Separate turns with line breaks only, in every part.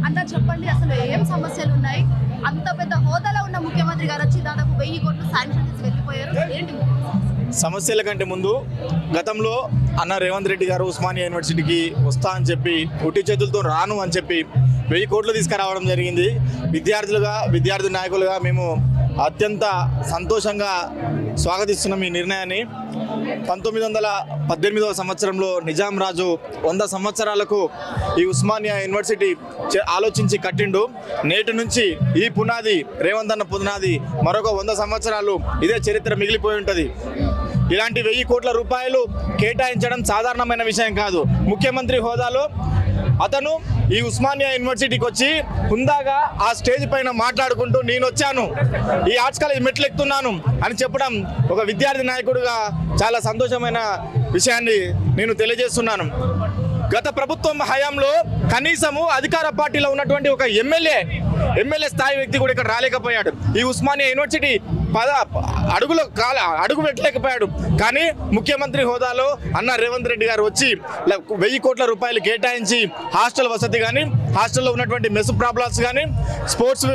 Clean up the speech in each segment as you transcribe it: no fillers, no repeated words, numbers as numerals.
అన్న చెప్పండి, అసలు ఏం సమస్యలు ఉన్నాయి? అంత పెద్ద హోదాలో ఉన్న ముఖ్యమంత్రి గారు వచ్చి దాదాపు 1000 కోట్లు శాంక్షన్ చేసి వెళ్ళిపోయారు. ఏంటి
సమస్యల కంటే ముందు గతంలో అన్న రేవంత్ రెడ్డి గారు ఉస్మానియా యూనివర్సిటీకి వస్తా అని చెప్పి ఉట్టి చేతులతో రాను అని చెప్పి 1000 కోట్లు తీసుకురావడం జరిగింది. విద్యార్థి నాయకులుగా మేము అత్యంత సంతోషంగా స్వాగతిస్తున్నాం ఈ నిర్ణయాన్ని. 1918వ సంవత్సరంలో నిజాం రాజు 100 సంవత్సరాలకు ఈ ఉస్మానియా యూనివర్సిటీ ఆలోచించి కట్టిండు. నేటి నుంచి ఈ పునాది రేవంత్ అన్న పునాది మరొక 100 సంవత్సరాలు ఇదే చరిత్ర మిగిలిపోయి ఉంటుంది. ఇలాంటి 1000 కోట్ల రూపాయలు కేటాయించడం సాధారణమైన విషయం కాదు. ముఖ్యమంత్రి హోదాలో అతను ఈ ఉస్మానియా యూనివర్సిటీకి వచ్చి హుందాగా ఆ స్టేజ్ పైన మాట్లాడుకుంటూ నేను వచ్చాను, ఈ ఆర్ట్స్ కాలేజ్ మెట్లు ఎక్కుతున్నాను అని చెప్పడం ఒక విద్యార్థి నాయకుడిగా చాలా సంతోషమైన విషయాన్ని నేను తెలియజేస్తున్నాను. గత ప్రభుత్వం హయాంలో కనీసము అధికార పార్టీలో ఉన్నటువంటి ఒక ఎమ్మెల్యే స్థాయి వ్యక్తి కూడా ఇక్కడ రాలేకపోయాడు. ఈ ఉస్మానియా యూనివర్సిటీ అడుగు పెట్టలేకపోయాడు. కానీ ముఖ్యమంత్రి హోదాలో అన్న రేవంత్ రెడ్డి గారు వచ్చి 1000 కోట్ల రూపాయలు కేటాయించి హాస్టల్ వసతి కానీ, హాస్టల్లో ఉన్నటువంటి మెస్ ప్రాబ్లమ్స్ కానీ, స్పోర్ట్స్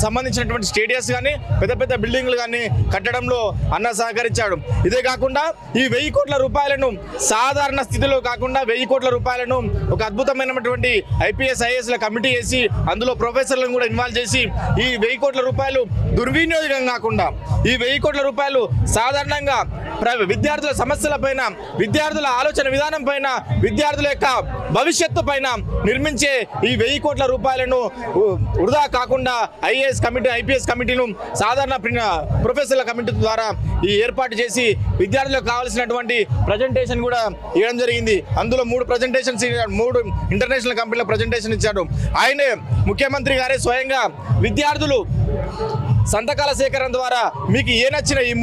సంబంధించినటువంటి స్టేడియంస్ కానీ, పెద్ద బిల్డింగ్లు కానీ కట్టడంలో అన్న సహకరించాడు. ఇదే కాకుండా ఈ 1000 కోట్ల రూపాయలను సాధారణ స్థితిలో కాకుండా 1000 కోట్ల రూపాయలను ఒక అద్భుతమైనటువంటి ఐపీఎస్ ఐఏఎస్ల కమిటీ వేసి అందులో ప్రొఫెసర్లను కూడా ఇన్వాల్వ్ చేసి ఈ 1000 కోట్ల రూపాయలు దుర్వినియోగం కాకుండా ఈ 1000 కోట్ల రూపాయలు సాధారణంగా విద్యార్థుల సమస్యల పైన, విద్యార్థుల ఆలోచన విధానం పైన, విద్యార్థుల యొక్క భవిష్యత్తు పైన నిర్మించే ఈ 1000 కోట్ల రూపాయలను వృధా కాకుండా ఐఏఎస్ కమిటీ, ఐపీఎస్ కమిటీను సాధారణ ప్రొఫెసర్ల కమిటీ ద్వారా ఈ ఏర్పాటు చేసి విద్యార్థులకు కావాల్సినటువంటి ప్రజెంటేషన్ కూడా ఇవ్వడం జరిగింది. అందులో 3 ఇంటర్నేషనల్ కంపెనీల ప్రజెంటేషన్ ఇచ్చాడు. ఆయనే ముఖ్యమంత్రి గారే స్వయంగా విద్యార్థులు సంతకాల సేకరణ ద్వారా మీకు ఏ నచ్చిన ఈ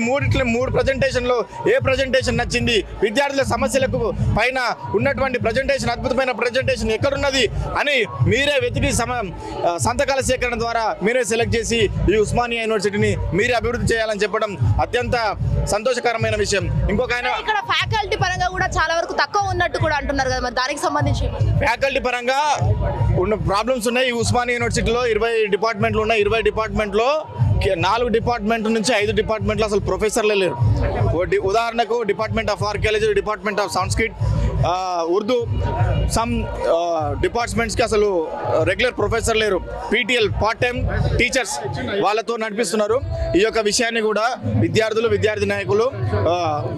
3 ప్రజెంటేషన్లో ఏ ప్రజెంటేషన్ నచ్చింది, విద్యార్థుల సమస్యలకు పైన ఉన్నటువంటి ప్రజెంటేషన్, అద్భుతమైన ప్రజెంటేషన్ ఎక్కడున్నది అని మీరే వెతికి సంతకాల సేకరణ ద్వారా మీరే సెలెక్ట్ చేసి ఈ ఉస్మానియా యూనివర్సిటీని మీరే అభివృద్ధి చేయాలని చెప్పడం అత్యంత సంతోషకరమైన విషయం. ఇంకొక ఆయన
ఇక్కడ ఫ్యాకల్టీ పరంగా కూడా చాలా వరకు తక్కువ ఉన్నట్టు కూడా అంటున్నారు కదా, మరి దానికి సంబంధించి
ఫ్యాకల్టీ పరంగా ఉన్న ప్రాబ్లమ్స్ ఉన్నాయి. ఈ ఉస్మానియా యూనివర్సిటీలో 20 డిపార్ట్మెంట్లు ఉన్నాయి. 20 డిపార్ట్మెంట్లో 4 డిపార్ట్మెంట్ నుంచి 5 డిపార్ట్మెంట్లో అసలు ప్రొఫెసర్లే లేరు. ఉదాహరణకు department of archaeology, department of Sanskrit, Urdu, some డిపార్ట్మెంట్స్కి అసలు రెగ్యులర్ ప్రొఫెసర్ లేరు. పీటీఎల్ పార్ట్ టైం టీచర్స్ వాళ్ళతో నడిపిస్తున్నారు. ఈ యొక్క విషయాన్ని కూడా విద్యార్థి నాయకులు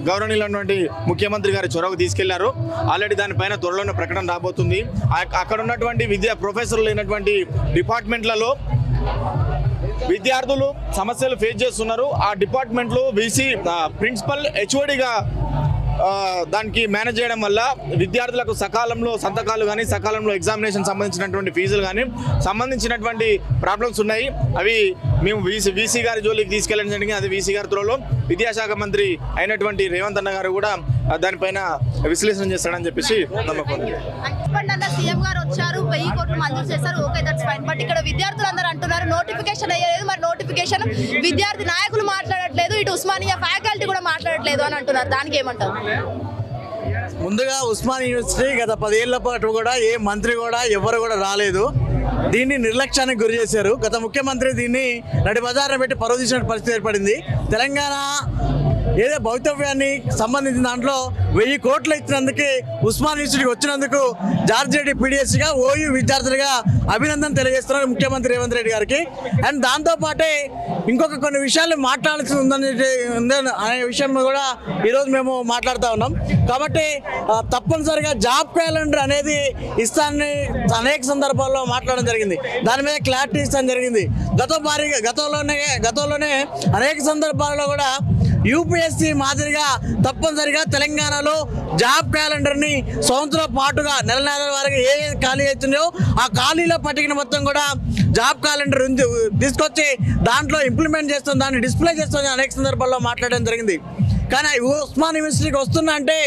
గౌరవనీయులైనటువంటి ముఖ్యమంత్రి గారి చొరవ తీసుకెళ్లారు. ఆల్రెడీ దానిపైన త్వరలోనే ప్రకటన రాబోతుంది. అక్కడ ఉన్నటువంటి ప్రొఫెసర్లు లేనటువంటి డిపార్ట్మెంట్లలో విద్యార్థులు సమస్యలు ఫేస్ చేస్తున్నారు. ఆ డిపార్ట్మెంట్లో వీసీ ప్రిన్సిపల్ హెచ్ఓడిగా దానికి మేనేజ్ చేయడం వల్ల విద్యార్థులకు సకాలంలో సంతకాలు కానీ, సకాలంలో ఎగ్జామినేషన్ సంబంధించినటువంటి ఫీజులు కానీ సంబంధించినటువంటి ప్రాబ్లమ్స్ ఉన్నాయి. అవి మేము వీసీ గారి జోలికి తీసుకెళ్ళడం జరిగింది. అది వీసీ గారి త్రోలో విద్యాశాఖ మంత్రి అయినటువంటి రేవంత్ అన్న గారు కూడా దానిపైన విశ్లేషణ చేస్తాడని చెప్పేసి నమ్మకం.
సీఎం గారు వచ్చారు, 1000 కోట్లు మంజూరు చేశారు, ఓకే దట్స్ ఫైన్. బట్ ఇక్కడ విద్యార్థులు అందరూ అంటున్నారు నోటిఫికేషన్ అయ్యలేదు. మరి నోటిఫికేషన్ విద్యార్థి నాయకులు మాట్లాడట్లేదు, ఇటు ఉస్మానియా ఫ్యాకల్టీ కూడా మాట్లాడట్లేదు అని అంటున్నారు. దానికి ఏమంటారు?
ముందుగా ఉస్మానియా యూనివర్సిటీ గత 10 ఏళ్ల పాటు కూడా ఏ మంత్రి కూడా ఎవరు కూడా రాలేదు. దీన్ని నిర్లక్ష్యానికి గురి చేశారు. గత ముఖ్యమంత్రి దీన్ని నడి బజార్న పెట్టి పరువు తీసిన పరిస్థితి ఏర్పడింది. తెలంగాణ ఏదో భవితవ్యాన్ని సంబంధించిన దాంట్లో 1000 కోట్లు ఇచ్చినందుకు ఉస్మానియా యూనివర్సిటీకి వచ్చినందుకు జార్జిరెడ్డి పీడిఎస్గా ఓయూ విద్యార్థులుగా అభినందన తెలియజేస్తున్నారు ముఖ్యమంత్రి రేవంత్ రెడ్డి గారికి. అండ్ దాంతోపాటే ఇంకొక కొన్ని విషయాలు మాట్లాడాల్సి ఉందని అనే విషయం కూడా ఈరోజు మేము మాట్లాడుతూ ఉన్నాం. కాబట్టి తప్పనిసరిగా జాబ్ క్యాలెండర్ అనేది ఇస్తానని అనేక సందర్భాల్లో మాట్లాడడం జరిగింది. దాని మీద క్లారిటీ ఇస్తాను జరిగింది. గతంలోనే అనేక సందర్భాల్లో కూడా యూపీఎస్సీ మాదిరిగా తప్పనిసరిగా తెలంగాణలో జాబ్ క్యాలెండర్ని సంవత్సరం పాటుగా నెల వారికి ఏ ఖాళీ అవుతుందో ఆ ఖాళీల పట్టికను మొత్తం కూడా జాబ్ క్యాలెండర్ తీసుకొచ్చి దాంట్లో ఇంప్లిమెంట్ చేస్తాం, దాన్ని డిస్ప్లే చేస్తాం అనేక సందర్భాల్లో మాట్లాడడం జరిగింది. కానీ ఉస్మాన్ యూనివర్సిటీకి వస్తున్నా అంటే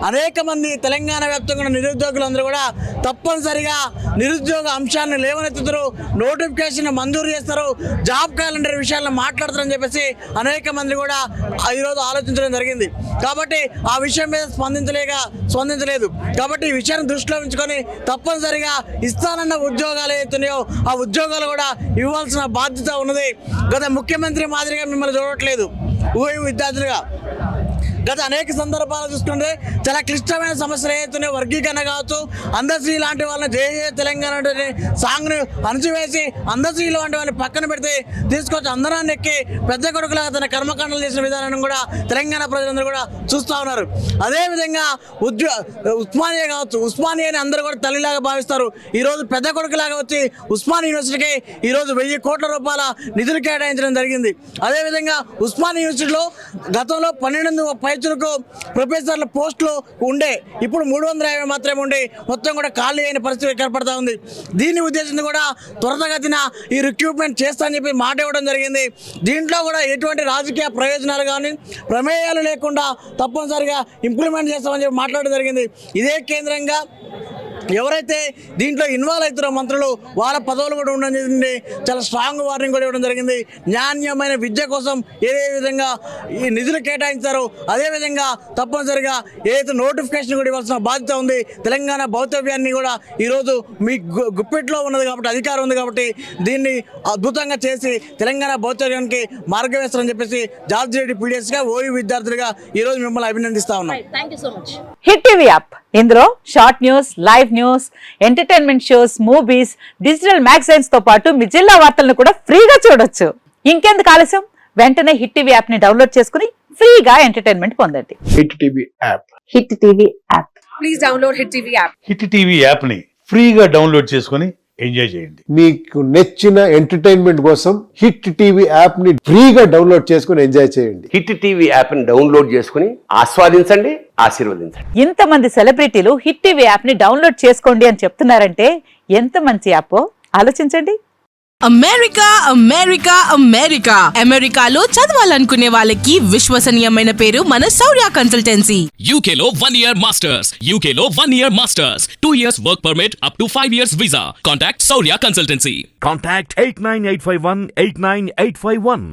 అనేక మంది తెలంగాణ వ్యాప్తంగా ఉన్న నిరుద్యోగులందరూ కూడా తప్పనిసరిగా నిరుద్యోగ అంశాన్ని లేవనెత్తుతారు, నోటిఫికేషన్ మంజూరు చేస్తారు, జాబ్ క్యాలెండర్ విషయాలను మాట్లాడతారని చెప్పేసి అనేక మంది కూడా ఈరోజు ఆలోచించడం జరిగింది. కాబట్టి ఆ విషయం మీద స్పందించలేదు. కాబట్టి ఈ విషయాన్ని దృష్టిలో ఉంచుకొని తప్పనిసరిగా ఇస్తానన్న ఉద్యోగాలు ఏవైతున్నాయో ఆ ఉద్యోగాలు కూడా ఇవ్వాల్సిన బాధ్యత ఉన్నది. గత ముఖ్యమంత్రి మాదిరిగా మిమ్మల్ని చూడట్లేదు విద్యార్థులుగా. గత అనేక సందర్భాలు చూసుకుంటే చాలా క్లిష్టమైన సమస్యలు ఏవైతున్నాయో వర్గీకరణ కావచ్చు, అందశ్రీ లాంటి వాళ్ళని జయ తెలంగాణ సాంగ్ను అణచివేసి అందశ్రీ లాంటి వాళ్ళని పక్కన పెడితే తీసుకొచ్చి అందరాన్ని ఎక్కి పెద్ద కొడుకులాగా తన కర్మకాండలు చేసిన విధానం కూడా తెలంగాణ ప్రజలందరూ కూడా చూస్తూ ఉన్నారు. అదేవిధంగా ఉస్మానియా కావచ్చు, ఉస్మానియాని అందరూ కూడా తల్లిలాగా భావిస్తారు. ఈరోజు పెద్ద కొడుకులాగా వచ్చి ఉస్మానియా యూనివర్సిటీకి ఈరోజు 1000 కోట్ల రూపాయల నిధులు కేటాయించడం జరిగింది. అదేవిధంగా ఉస్మానియా యూనివర్సిటీలో గతంలో 12 పైచులకు ప్రొఫెసర్ల పోస్టులు ఉండే, ఇప్పుడు 350 మాత్రమే ఉండి మొత్తం కూడా ఖాళీ అయిన పరిస్థితి ఏర్పడతా ఉంది. దీన్ని ఉద్దేశించి కూడా త్వరతగతిన ఈ రిక్రూట్మెంట్ చేస్తా అని చెప్పి మాట ఇవ్వడం జరిగింది. దీంట్లో కూడా ఎటువంటి రాజకీయ ప్రయోజనాలు కానీ ప్రమేయాలు లేకుండా తప్పనిసరిగా ఇంప్లిమెంట్ చేస్తామని చెప్పి మాట్లాడడం జరిగింది. ఇదే కేంద్రంగా ఎవరైతే దీంట్లో ఇన్వాల్వ్ అవుతారో మంత్రులు వాళ్ళ పదవులు కూడా ఉండడం జరిగింది. చాలా స్ట్రాంగ్ వార్నింగ్ కూడా ఇవ్వడం జరిగింది. నాణ్యమైన విద్య కోసం ఏ విధంగా ఈ నిధులు కేటాయించారో అదేవిధంగా తప్పనిసరిగా ఏదైతే నోటిఫికేషన్ కూడా ఇవ్వాల్సిన బాధ్యత ఉంది. తెలంగాణ భౌతవ్యాన్ని కూడా ఈరోజు మీ గుప్పిట్లో ఉన్నది కాబట్టి, అధికారం ఉంది కాబట్టి దీన్ని అద్భుతంగా చేసి తెలంగాణ భౌతవ్యానికి మార్గం వేస్తారని చెప్పేసి జార్జ్ రెడ్డి పీడిఎస్గా ఓయూ విద్యార్థులుగా ఈరోజు మిమ్మల్ని అభినందిస్తా ఉన్నాం.
హిట్ టీవీ యాప్, ఇందులో short news, live news, entertainment shows, movies, digital magazines తో పాటు మీ జిల్లా వార్తలను కూడా ఫ్రీగా చూడొచ్చు. ఇంకెందుకు ఆలస్యం, వెంటనే హిట్ టీవీ యాప్ ని డౌన్లోడ్ చేసుకుని ఫ్రీగా ఎంటర్టైన్మెంట్ పొందండి.
Hit TV app,
hit TV app,
please download hit TV app.
Hit TV app ని ఫ్రీగా డౌన్లోడ్ చేసుకొని ఎంజాయ్ చేయండి.
మీకు నచ్చిన ఎంటర్టైన్మెంట్ కోసం హిట్ టీవీ యాప్ ని ఫ్రీగా డౌన్లోడ్ చేసుకొని ఎంజాయ్ చేయండి.
హిట్ టీవీ యాప్ ని డౌన్లోడ్ చేసుకుని ఆస్వాదించండి, ఆశీర్వదించండి.
ఇంతమంది సెలబ్రిటీలు హిట్ టీవీ యాప్ ని డౌన్లోడ్ చేసుకోండి అని చెప్తున్నారంటే ఎంత మంచి యాప్ ఆలోచించండి.
అమెరికా అమెరికా అమెరికా అమెరికాలో చదవాలనుకునే వాళ్ళకి విశ్వసనీయమైన పేరు మన శౌర్య కన్సల్టెన్సీ.
UK లో 1 year masters, UK లో 1 year masters, 2 years work permit up to 5 years visa. Contact Saurya Consultancy.
Contact 89851 89851.